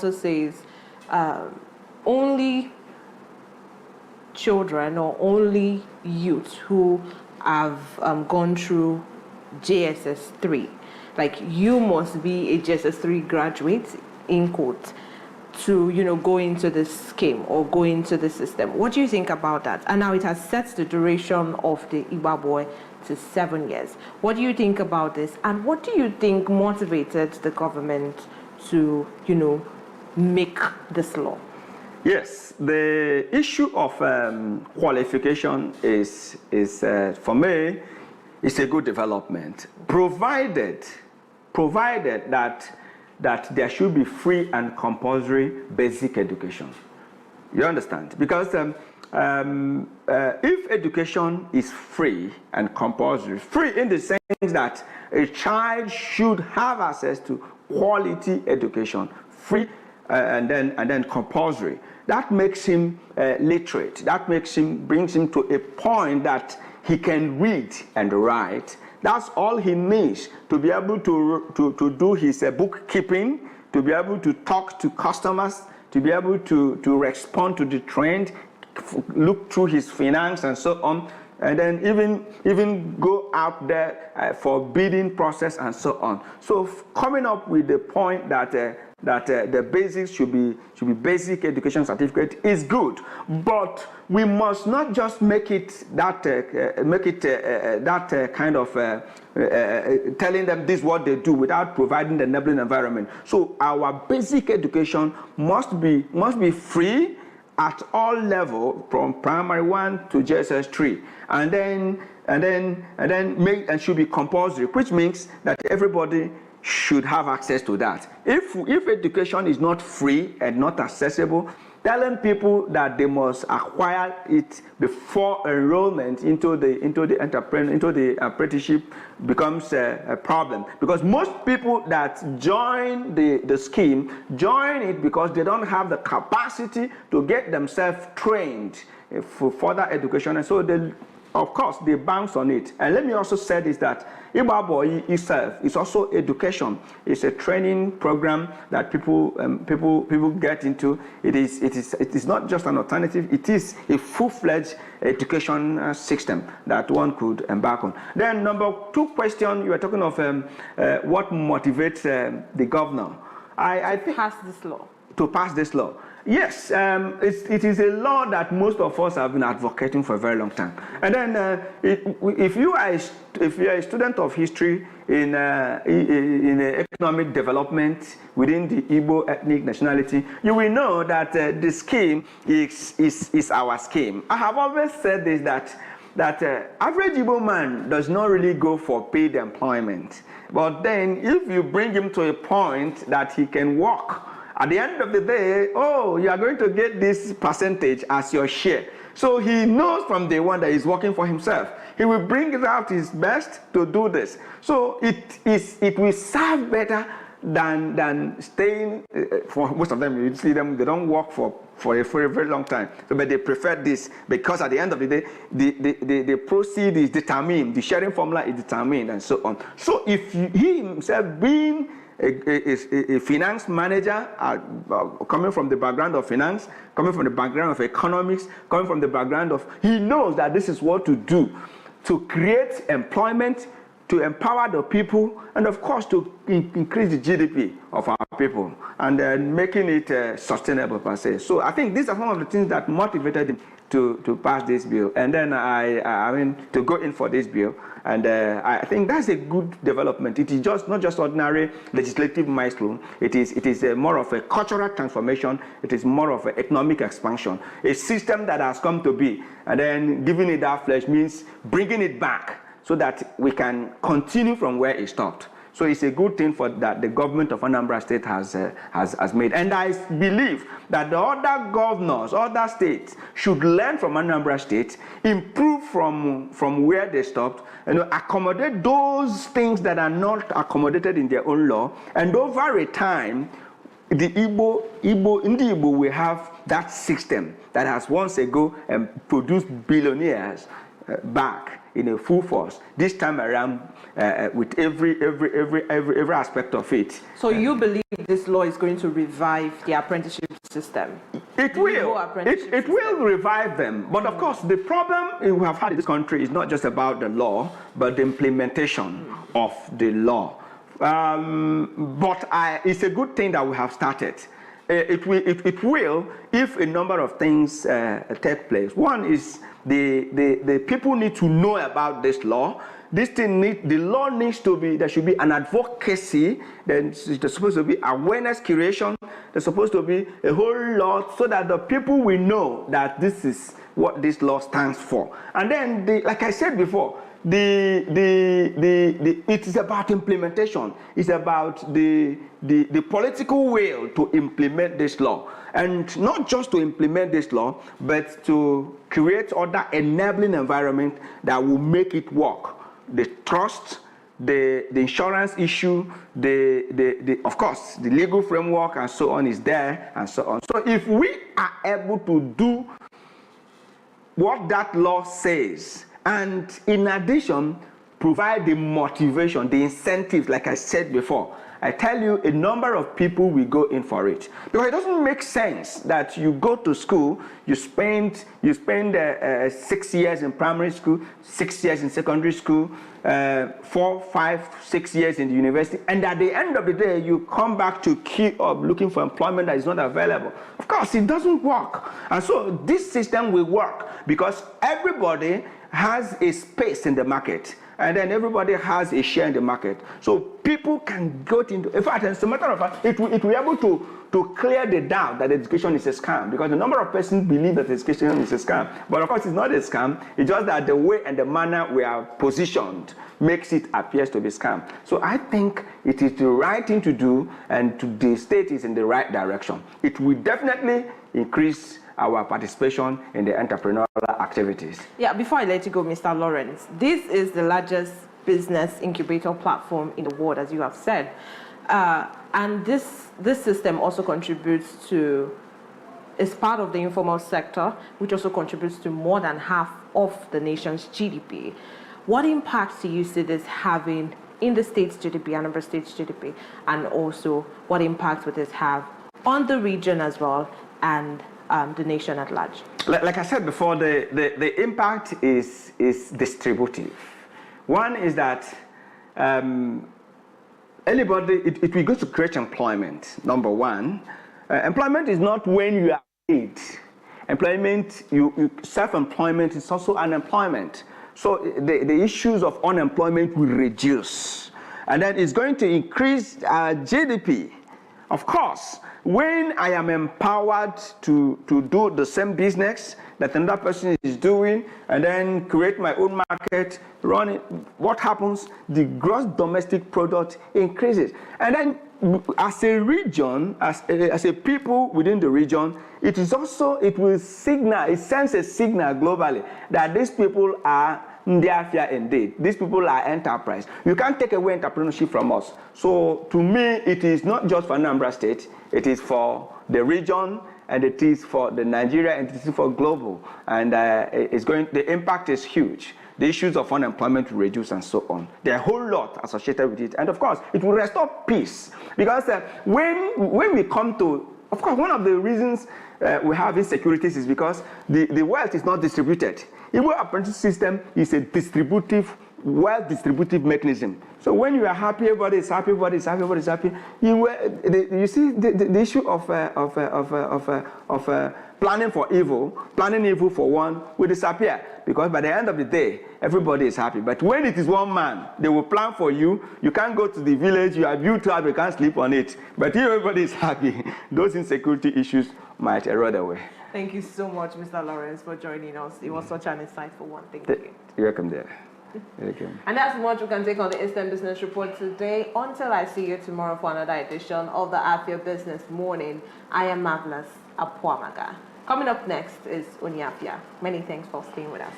also says only children or only youth who have gone through JSS 3, like you must be a JSS 3 graduate, in quotes, to go into this scheme or go into the system. What do you think about that? And now it has set the duration of the Igba Boi to 7 years. What do you think about this? And what do you think motivated the government to make this law? Yes, the issue of qualification is for me, it's a good development, provided that there should be free and compulsory basic education. You understand? Because if education is free and compulsory, free in the sense that a child should have access to quality education, free and then compulsory, that makes him literate. That brings him to a point that he can read and write. That's all he needs to be able to do his bookkeeping, to be able to talk to customers, to be able to respond to the trend, look through his finance and so on, and then even go out there for bidding process and so on. So coming up with the point that the basics should be basic education certificate is good, but we must not just make it that kind of telling them this is what they do without providing the enabling environment. So our basic education must be free at all level, from primary 1 to JSS 3, and then should be compulsory, which means that everybody should have access to that. If education is not free and not accessible, telling people that they must acquire it before enrollment into the apprenticeship becomes a problem, because most people that join the scheme join it because they don't have the capacity to get themselves trained for further education, and so of course they bounce on it. And let me also say this, that Igba Boi itself is also education. It's a training program that people get into. It is not just an alternative. It is a full-fledged education system that one could embark on. Then number 2 question, you were talking of what motivates the governor. I think to pass this law. Yes, it is a law that most of us have been advocating for a very long time. And then if you are a student of history in economic development within the Igbo ethnic nationality, you will know that the scheme is our scheme. I have always said this, that average Igbo man does not really go for paid employment. But then if you bring him to a point that he can work, at the end of the day, you are going to get this percentage as your share. So he knows from day one that he's working for himself. He will bring out his best to do this. So it will serve better than staying. For most of them, you see them, they don't work for a very long time. So, but they prefer this because at the end of the day, the proceed is determined, the sharing formula is determined, and so on. So if he himself being a finance manager, coming from the background of finance, coming from the background of economics, coming from the background of, he knows that this is what to do to create employment, to empower the people, and of course to increase the GDP of our people, and making it sustainable per se. So I think these are some of the things that motivated him to pass this bill, and then I mean to go in for this bill. And I think that's a good development. It is just not just ordinary legislative milestone. It is more of a cultural transformation. It is more of an economic expansion. A system that has come to be, and then giving it that flesh means bringing it back so that we can continue from where it stopped. So it's a good thing for that the government of Anambra State has made. And I believe that the other governors, other states should learn from Anambra State, improve from where they stopped, and accommodate those things that are not accommodated in their own law. And over a time, the Igbo will have that system that has once ago produced billionaires back in a full force this time around with every aspect of it. So you believe this law is going to revive the apprenticeship system? It will. It will revive them. But of course, the problem we have had in this country is not just about the law, but the implementation of the law. But it's a good thing that we have started. It will if a number of things take place. One is the people need to know about this law. The law needs to be, there should be an advocacy, there's supposed to be awareness creation, there's supposed to be a whole lot so that the people will know that this is what this law stands for. And then, like I said before, it is about implementation. It's about the political will to implement this law. And not just to implement this law, but to create other enabling environment that will make it work. The trust, the insurance issue, of course, the legal framework and so on is there and so on. So if we are able to do what that law says, and in addition, provide the motivation, the incentives, like I said before, I tell you, a number of people will go in for it. Because it doesn't make sense that you go to school, you spend 6 years in primary school, 6 years in secondary school, 4, 5, 6 years in the university, and at the end of the day, you come back to queue up looking for employment that is not available. Of course, it doesn't work. And so this system will work because everybody has a space in the market. And then everybody has a share in the market. So people can go into, in fact, as a matter of fact, it will be able to clear the doubt that education is a scam, because a number of persons believe that education is a scam. But of course, it's not a scam. It's just that the way and the manner we are positioned makes it appear to be a scam. So I think it is the right thing to do, and the state is in the right direction. It will definitely increase our participation in the entrepreneurial activities. Yeah, before I let you go, Mr. Lawrence, this is the largest business incubator platform in the world, as you have said. And this system also contributes to, is part of the informal sector, which also contributes to more than half of the nation's GDP. What impact do you see this having in the state's GDP, Anambra state's GDP, and also what impact would this have on the region as well, and the nation at large? Like I said before, the impact is distributive. One is that anybody, it will go to create employment, number one. Employment is not when you are paid. Employment, self-employment is also unemployment. So the issues of unemployment will reduce. And then it's going to increase GDP. Of course, when I am empowered to do the same business that another person is doing, and then create my own market, run it, what happens? The gross domestic product increases. And then as a region, as a people within the region, it will signal, it sends a signal globally that these people are Ndiafia indeed. These people are enterprise. You can't take away entrepreneurship from us. So to me, it is not just for Anambra State, it is for the region, and it is for the Nigeria, and it is for global. And the impact is huge. The issues of unemployment will reduce and so on. There are a whole lot associated with it. And of course, it will restore peace. Because when we come to, of course, one of the reasons we have insecurities is because the wealth is not distributed. Igbo apprenticeship system is a distributive, well-distributive mechanism. So when you are happy, everybody is happy, everybody is happy, everybody is happy. You see the issue of planning for evil, planning evil for one will disappear, because by the end of the day, everybody is happy. But when it is one man, they will plan for you. You can't go to the village, you are built up, you can't sleep on it. But if everybody is happy, those insecurity issues might erode away. Thank you so much, Mr. Lawrence, for joining us. It was such an insightful one. Thank you. You're welcome there. Okay. And that's much we can take on the Eastern Business Report today. Until I see you tomorrow for another edition of the Afia Business Morning, I am Marvelous Apuamaga. Coming up next is Unyafia. Many thanks for staying with us.